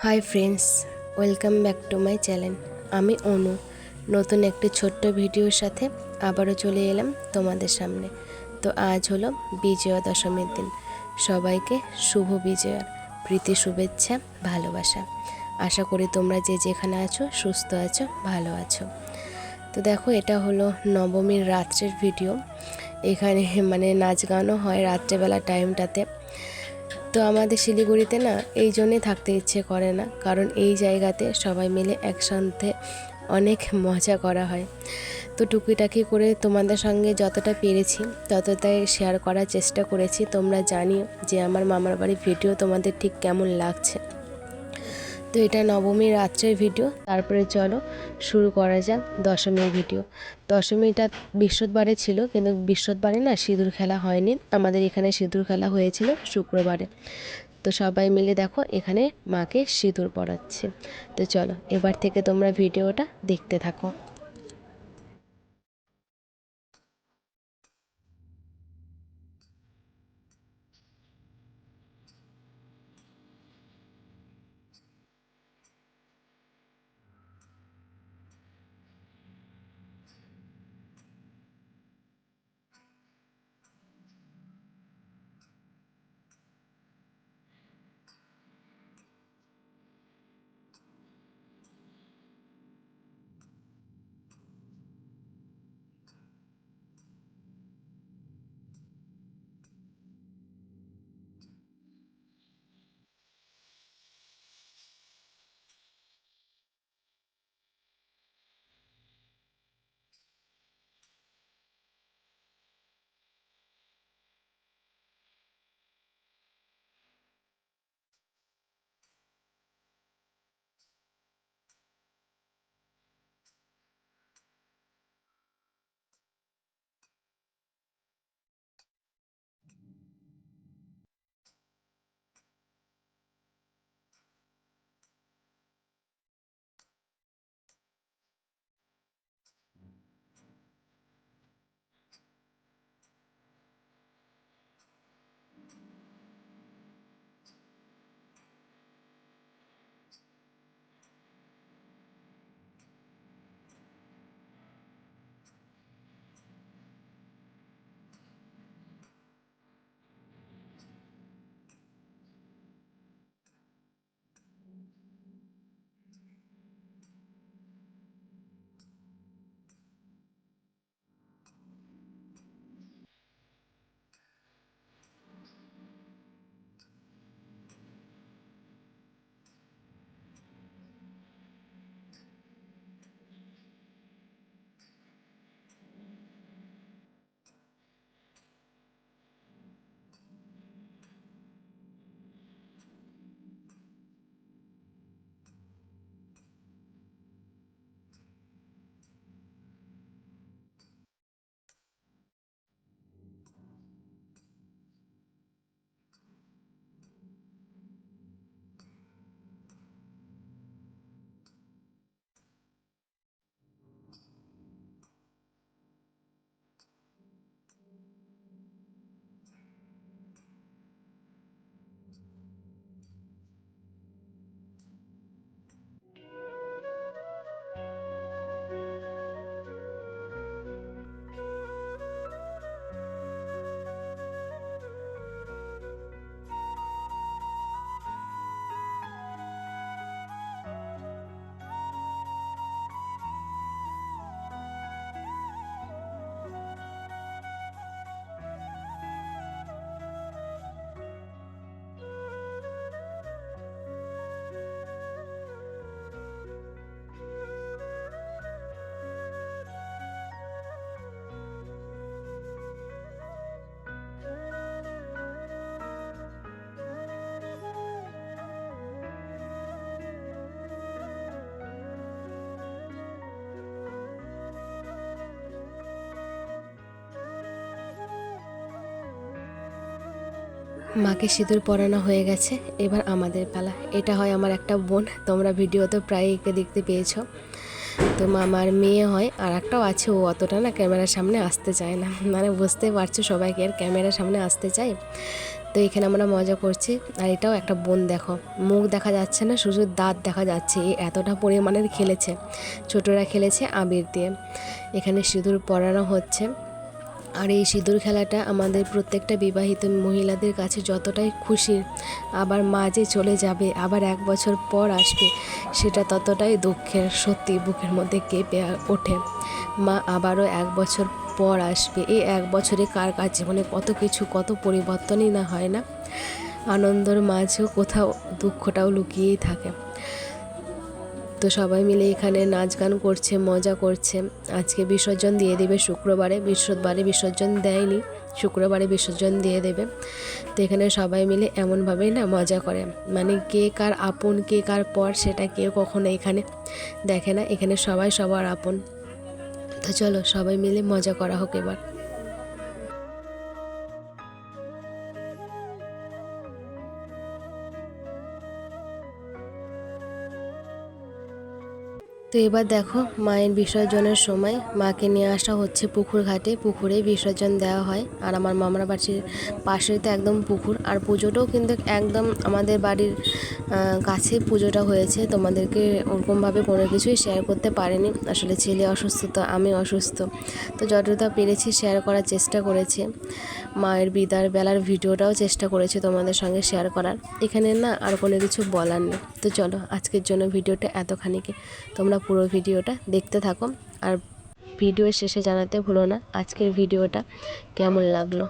Hi friends, welcome back to my channel. আমি অনু নতুন একটি ছোট্ট ভিডিওর সাথে আবারও চলে এলাম তোমাদের সামনে। তো আজ হলো বিজয়া দশমীর দিন। সবাইকে শুভ বিজয়ার প্রীতি শুভেচ্ছা, ভালোবাসা। আশা করি তোমরা যে যেখানে আছো সুস্থ আছো, ভালো আছো। তো দেখো, এটা হলো নবমীর রাত্রের ভিডিও। এখানে নাচ গানও হয় রাত্রেবেলা টাইমটাতে। তো আমাদের শিলিগুড়িতে না এই জন্যে থাকতে ইচ্ছে করে না, কারণ এই জায়গাতে সবাই মিলে একসাথে অনেক মজা করা হয়। তো টুকিটাকি করে তোমাদের সঙ্গে যতটা পেরেছি ততটাই শেয়ার করার চেষ্টা করেছি। তোমরা জানিও যে আমার মামার বাড়ির ভিডিও তোমাদের ঠিক কেমন লাগছে। তো এটা নবমী রাত্রের ভিডিও। তারপরে চলো শুরু করা যাক দশমীর ভিডিও। দশমীটা বৃহস্পতিবারে ছিল, কিন্তু বৃহস্পতিবারে না সিঁদুর খেলা হয়নি। আমাদের এখানে সিঁদুর খেলা হয়েছিল শুক্রবারে। তো সবাই মিলে দেখো এখানে মাকে সিঁদুর পরাচ্ছে। তো চলো এবার থেকে তোমরা ভিডিওটা দেখতে থাকো। মাকে সিঁদুর পরানো হয়ে গেছে, এবার আমাদের পালা। এটা হয় আমার একটা বোন, তোমরা ভিডিওতে প্রায় একে দেখতে পেয়েছো। তো মামার মেয়ে হয়, আর একটাও আছে, ও অতটা না ক্যামেরার সামনে আসতে চায় না, বুঝতে পারছো সবাইকে আর ক্যামেরার সামনে আসতে চায়। তো এখানে আমরা মজা করছি। আর এটাও একটা বোন, দেখো মুখ দেখা যাচ্ছে না, শুধু দাঁত দেখা যাচ্ছে, এতটা পরিমাণের খেলেছে। ছোটরা খেলেছে আবির দিয়ে। এখানে সিঁদুর পরানো হচ্ছে। আর এই সিঁদুর খেলাটা আমাদের প্রত্যেকটা বিবাহিত মহিলাদের কাছে যতটাই খুশির, আবার মা যে চলে যাবে, আবার 1 বছর পর আসবে, সেটা ততটাই দুঃখের। সত্যি বুকের মধ্যে কেঁপে ওঠে। মা আবারও 1 বছর পর আসবে। এই 1 বছরে কার কার জীবনে কত কিছু, কত পরিবর্তনই না হয় না। আনন্দর মাঝেও কোথাও দুঃখটাও লুকিয়েই থাকে। তো সবাই মিলে এখানে নাচ গান করছে, মজা করছে। আজকে বিসর্জন দিয়ে দেবে শুক্রবারে, বৃহস্পতিবারে বিসর্জন দেয়নি, শুক্রবারে বিসর্জন দিয়ে দেবে। তো এখানে সবাই মিলে এমনভাবেই না মজা করে, মানে কে কার আপন কে কার পর সেটা কেউ কখনো এখানে দেখে না। এখানে সবাই সবার আপন। তো চলো সবাই মিলে মজা করা হোক এবার। তো এবার দেখো মায়ের বিসর্জনের সময় মাকে নিয়ে আসা হচ্ছে পুকুর ঘাটে, পুকুরে বিসর্জন দেওয়া হয়। আর আমার মামার বাড়ির পাশে তো একদম পুকুর, আর পুজোটাও কিন্তু একদম আমাদের বাড়ির কাছে পুজোটা হয়েছে। তোমাদেরকে ওরকমভাবে কোনো কিছুই শেয়ার করতে পারিনি, আসলে ছেলে অসুস্থ, তো আমি অসুস্থ। তো যতটা পেরেছি শেয়ার করার চেষ্টা করেছি। মায়ের বিদার বেলার ভিডিওটাও চেষ্টা করেছি তোমাদের সঙ্গে শেয়ার করার। এখানে না আর কোনো কিছু বলার নেই। তো চলো আজকের জন্য ভিডিওটা এতখানিকে, তোমরা পুরো ভিডিওটা দেখতে থাকো। আর ভিডিওর শেষে জানাতে ভুলো না আজকের ভিডিওটা কেমন লাগলো।